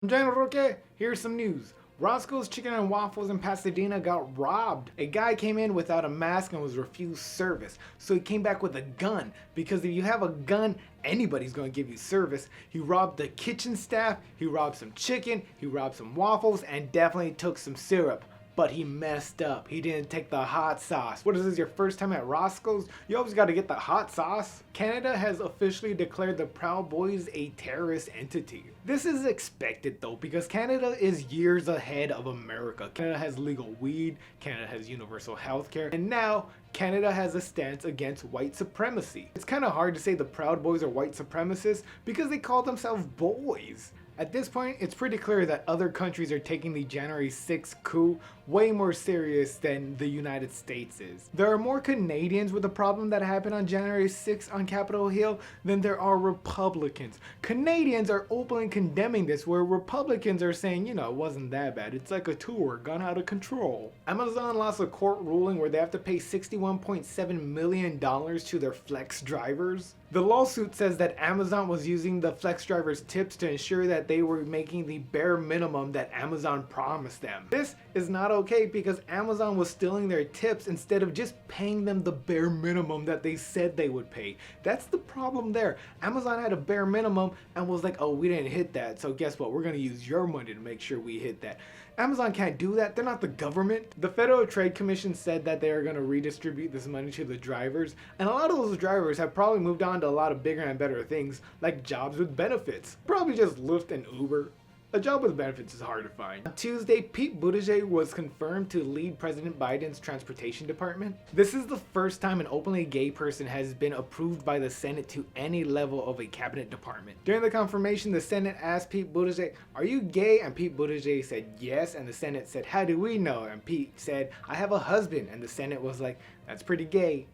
I'm Daniel Roque. Here's some news. Roscoe's Chicken and Waffles in Pasadena got robbed. A guy came in without a mask and was refused service. So he came back with a gun, because if you have a gun, anybody's gonna give you service. He robbed the kitchen staff, he robbed some chicken, he robbed some waffles, and definitely took some syrup. But he messed up. He didn't take the hot sauce. What is this, your first time at Roscoe's? You always gotta get the hot sauce. Canada has officially declared the Proud Boys a terrorist entity. This is expected though, because Canada is years ahead of America. Canada has legal weed, Canada has universal healthcare, and now Canada has a stance against white supremacy. It's kind of hard to say the Proud Boys are white supremacists because they call themselves boys. At this point, it's pretty clear that other countries are taking the January 6th coup way more serious than the United States is. There are more Canadians with the problem that happened on January 6th on Capitol Hill than there are Republicans. Canadians are openly condemning this, where Republicans are saying, you know, it wasn't that bad. It's like a tour gone out of control. Amazon lost a court ruling where they have to pay $61.7 million to their flex drivers. The lawsuit says that Amazon was using the flex drivers' tips to ensure that they were making the bare minimum that Amazon promised them. This is not okay because Amazon was stealing their tips instead of just paying them the bare minimum that they said they would pay. That's the problem there. Amazon had a bare minimum and was like, oh, we didn't hit that, so guess what? We're gonna use your money to make sure we hit that. Amazon can't do that. They're not the government. The Federal Trade Commission said that they are going to redistribute this money to the drivers, and a lot of those drivers have probably moved on to a lot of bigger and better things, like jobs with benefits. Probably just Lyft and Uber. A job with benefits is hard to find. On Tuesday, Pete Buttigieg was confirmed to lead President Biden's transportation department. This is the first time an openly gay person has been approved by the Senate to any level of a cabinet department. During the confirmation, the Senate asked Pete Buttigieg, "Are you gay?" And Pete Buttigieg said yes, and the Senate said, "How do we know?" And Pete said, "I have a husband." And the Senate was like, "That's pretty gay.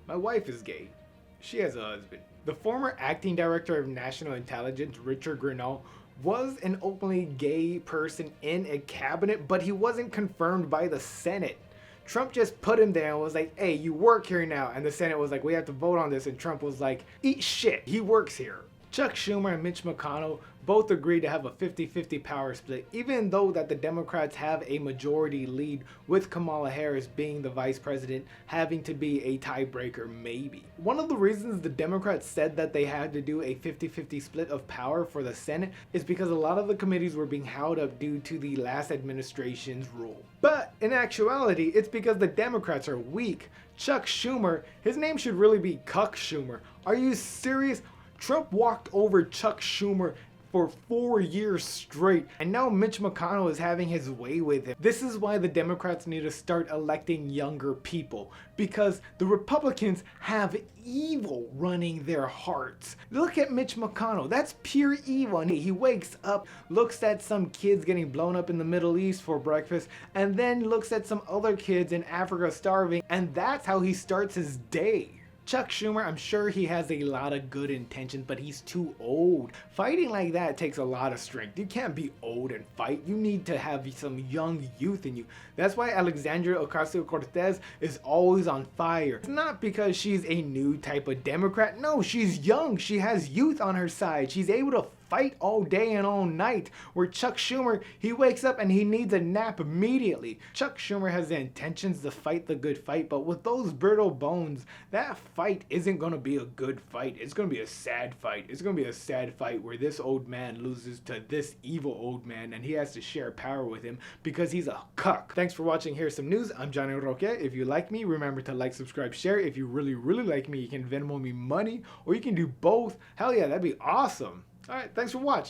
My wife is gay. She has a husband." The former acting director of national intelligence, Richard Grenell, was an openly gay person in a cabinet, but he wasn't confirmed by the Senate. Trump just put him there and was like, hey, you work here now. And the Senate was like, we have to vote on this. And Trump was like, eat shit, he works here. Chuck Schumer and Mitch McConnell both agreed to have a 50-50 power split, even though that the Democrats have a majority lead, with Kamala Harris being the vice president having to be a tiebreaker maybe. One of the reasons the Democrats said that they had to do a 50-50 split of power for the Senate is because a lot of the committees were being held up due to the last administration's rule. But in actuality, it's because the Democrats are weak. Chuck Schumer, his name should really be Cuck Schumer. Are you serious? Trump walked over Chuck Schumer for 4 years straight, and now Mitch McConnell is having his way with him. This is why the Democrats need to start electing younger people, because the Republicans have evil running their hearts. Look at Mitch McConnell, that's pure evil. And he wakes up, looks at some kids getting blown up in the Middle East for breakfast, and then looks at some other kids in Africa starving, and that's how he starts his day. Chuck Schumer, I'm sure he has a lot of good intentions, but he's too old. Fighting like that takes a lot of strength. You can't be old and fight. You need to have some young youth in you. That's why Alexandria Ocasio-Cortez is always on fire. It's not because she's a new type of Democrat. No, she's young. She has youth on her side. She's able to fight all day and all night, where Chuck Schumer, he wakes up and he needs a nap immediately. Chuck Schumer has the intentions to fight the good fight, but with those brittle bones, that fight isn't gonna be a good fight. It's gonna be a sad fight. It's gonna be a sad fight where this old man loses to this evil old man and he has to share power with him because he's a cuck. Thanks for watching Here's Some News. I'm Johnny Roque. If you like me, remember to like, subscribe, share. If you really like me, you can Venmo me money, or you can do both. Hell yeah, that'd be awesome. All right, thanks for watching.